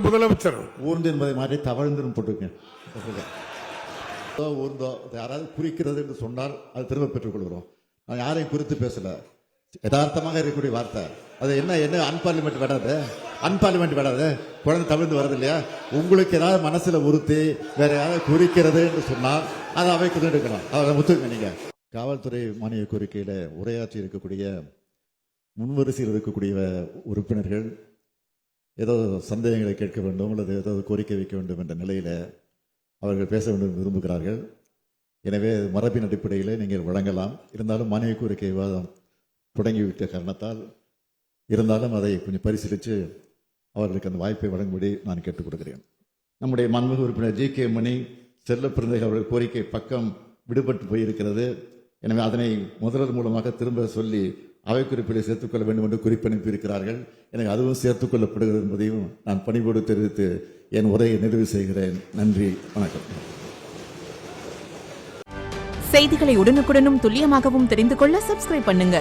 முதலமைச்சர் ஊர்ந்து என்பதை மாற்றி தவழ்ந்துன்னு போட்டிருக்கேன். ஊர்ந்தோ யாராவது குறிக்கிறது என்று சொன்னால் அது திரும்ப பெற்றுக் கொள்கிறோம். நான் யாரையும் குறித்து பேசல, யதார்த்தமாக இருக்கக்கூடிய வார்த்தை. அது என்ன அன்பார்லிமெண்ட் விடாது, அன்பார்லிமெண்ட் விடாது, குழந்தை தமிழ்ந்து வருது இல்லையா? உங்களுக்கு ஏதாவது மனசுல உறுத்தி வேற யாராவது குறிக்கிறது என்று சொன்னால் அதை அவைக்கு எடுக்கணும். அதை முத்துங்க. நீங்க காவல்துறை மானிய கோரிக்கையில உரையாற்றி இருக்கக்கூடிய முன்வரிசையில் இருக்கக்கூடிய உறுப்பினர்கள் ஏதோ சந்தேகங்களை கேட்க வேண்டும் அல்லது ஏதோ கோரிக்கை வைக்க வேண்டும் என்ற நிலையில அவர்கள் பேச வேண்டும் விரும்புகிறார்கள். எனவே மரபின் அடிப்படையில் நீங்கள் வழங்கலாம். இருந்தாலும் மானிய கோரிக்கை விவாதம் தொடங்கிவிட்ட காரணத்தால் இருந்தாலும் அதை கொஞ்சம் பரிசீலித்து அவர்களுக்கு அந்த வாய்ப்பை வழங்கும்படி நான் கேட்டுக் கொடுக்கிறேன். நம்முடைய மாண்புமிகு உறுப்பினர் ஜி.கே. மணி செல்ல பிறந்தைகள் அவர்கள் கோரிக்கை பக்கம் விடுபட்டு போயிருக்கிறது. எனவே அதனை முதல்வர் மூலமாக திரும்ப சொல்லி அவை குறிப்பில் சேர்த்துக்கொள்ள வேண்டும் என்று குறிப்பனுப்பியிருக்கிறார்கள். எனக்கு அதுவும் சேர்த்துக் கொள்ளப்படுகிறது என்பதையும் நான் பணிவோடு தெரிவித்து என் உரையை நிறைவு செய்கிறேன். நன்றி, வணக்கம். செய்திகளை உடனுக்குடனும் துல்லியமாகவும் தெரிந்து கொள்ள சப்ஸ்கிரைப் பண்ணுங்க.